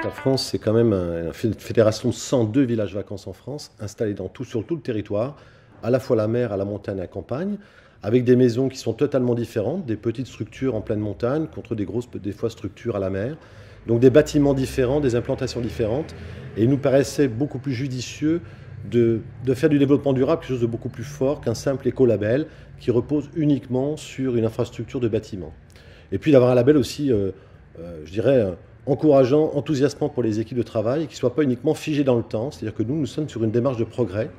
La France, c'est quand même une fédération de 102 villages vacances en France, installés sur tout le territoire, à la fois la mer, à la montagne, à la campagne, avec des maisons qui sont totalement différentes, des petites structures en pleine montagne contre des grosses, des fois, structures à la mer. Donc des bâtiments différents, des implantations différentes. Et il nous paraissait beaucoup plus judicieux de faire du développement durable quelque chose de beaucoup plus fort qu'un simple écolabel qui repose uniquement sur une infrastructure de bâtiments. Et puis d'avoir un label aussi, je dirais, encourageant, enthousiasmant pour les équipes de travail, et qui ne soit pas uniquement figé dans le temps. C'est-à-dire que nous sommes sur une démarche de progrès.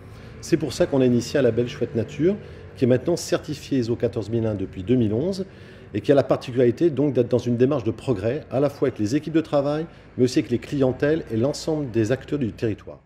C'est pour ça qu'on a initié un label Chouette Nature, qui est maintenant certifié ISO 14001 depuis 2011, et qui a la particularité donc d'être dans une démarche de progrès, à la fois avec les équipes de travail, mais aussi avec les clientèles et l'ensemble des acteurs du territoire.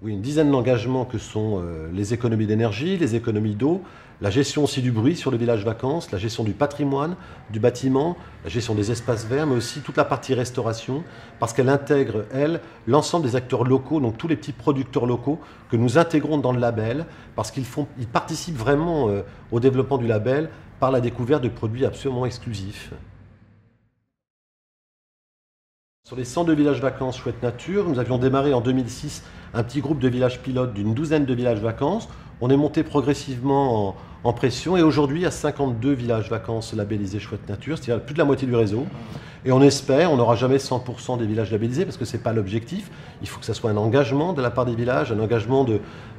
Oui, une dizaine d'engagements que sont les économies d'énergie, les économies d'eau, la gestion aussi du bruit sur le village vacances, la gestion du patrimoine, du bâtiment, la gestion des espaces verts, mais aussi toute la partie restauration, parce qu'elle intègre, elle, l'ensemble des acteurs locaux, donc tous les petits producteurs locaux que nous intégrons dans le label, parce qu'ils participent vraiment au développement du label par la découverte de produits absolument exclusifs. Sur les 102 villages vacances Chouette Nature, nous avions démarré en 2006 un petit groupe de villages pilotes d'une douzaine de villages vacances. On est monté progressivement en pression et aujourd'hui il y a 52 villages vacances labellisés Chouette Nature, c'est-à-dire plus de la moitié du réseau. Et on espère, on n'aura jamais 100% des villages labellisés parce que ce n'est pas l'objectif. Il faut que ça soit un engagement de la part des villages, un engagement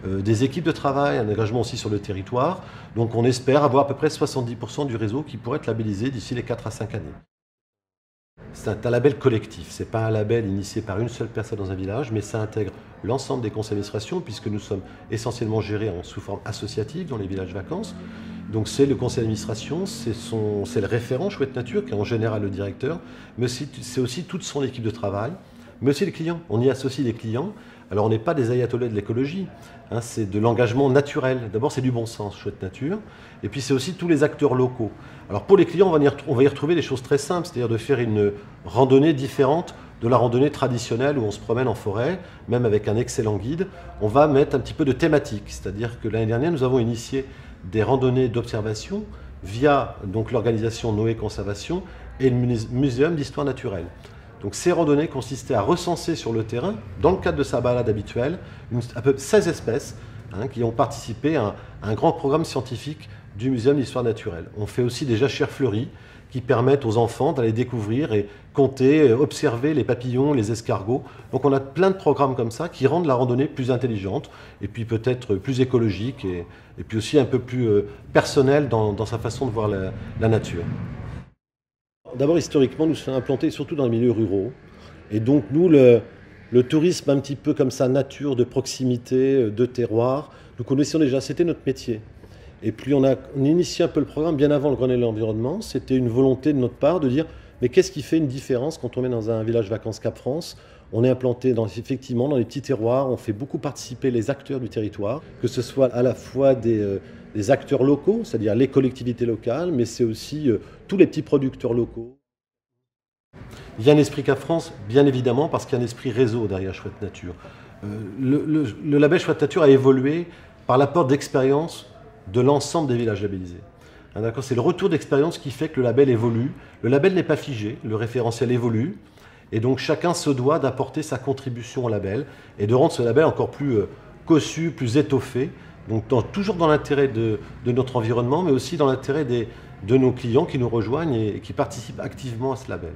des équipes de travail, un engagement aussi sur le territoire. Donc on espère avoir à peu près 70% du réseau qui pourrait être labellisé d'ici les 4 à 5 années. C'est un label collectif, ce n'est pas un label initié par une seule personne dans un village, mais ça intègre l'ensemble des conseils d'administration, puisque nous sommes essentiellement gérés sous forme associative dans les villages vacances. Donc c'est le conseil d'administration, c'est le référent Chouette Nature, qui est en général le directeur, mais c'est aussi toute son équipe de travail, mais aussi les clients. On y associe les clients. Alors on n'est pas des ayatollahs de l'écologie, hein, c'est de l'engagement naturel. D'abord c'est du bon sens, Chouette Nature, et puis c'est aussi tous les acteurs locaux. Alors pour les clients, on va y retrouver des choses très simples, c'est-à-dire de faire une randonnée différente de la randonnée traditionnelle où on se promène en forêt, même avec un excellent guide. On va mettre un petit peu de thématique, c'est-à-dire que l'année dernière nous avons initié des randonnées d'observation via l'organisation Noé Conservation et le Muséum d'Histoire Naturelle. Donc ces randonnées consistaient à recenser sur le terrain, dans le cadre de sa balade habituelle, à peu près 16 espèces qui ont participé à un grand programme scientifique du Muséum d'Histoire Naturelle. On fait aussi des jachères fleuries qui permettent aux enfants d'aller découvrir et compter, observer les papillons, les escargots. Donc on a plein de programmes comme ça qui rendent la randonnée plus intelligente et puis peut-être plus écologique et puis aussi un peu plus personnelle dans sa façon de voir la nature. D'abord, historiquement, nous sommes implantés surtout dans les milieux ruraux. Et donc, nous, le tourisme un petit peu comme ça, nature, de proximité, de terroir, nous connaissions déjà, c'était notre métier. Et puis, on initié un peu le programme bien avant le Grenelle de l'environnement. C'était une volonté de notre part de dire, mais qu'est-ce qui fait une différence quand on est dans un village vacances Cap-France? On est implanté effectivement dans les petits terroirs, on fait beaucoup participer les acteurs du territoire, que ce soit à la fois des acteurs locaux, c'est-à-dire les collectivités locales, mais c'est aussi tous les petits producteurs locaux. Il y a un esprit Cap-France, bien évidemment, parce qu'il y a un esprit réseau derrière Chouette Nature. Le label Chouette Nature a évolué par l'apport d'expérience de l'ensemble des villages labellisés. C'est le retour d'expérience qui fait que le label évolue. Le label n'est pas figé, le référentiel évolue. Et donc chacun se doit d'apporter sa contribution au label et de rendre ce label encore plus cossu, plus étoffé. Donc toujours dans l'intérêt de notre environnement, mais aussi dans l'intérêt de nos clients qui nous rejoignent et qui participent activement à ce label.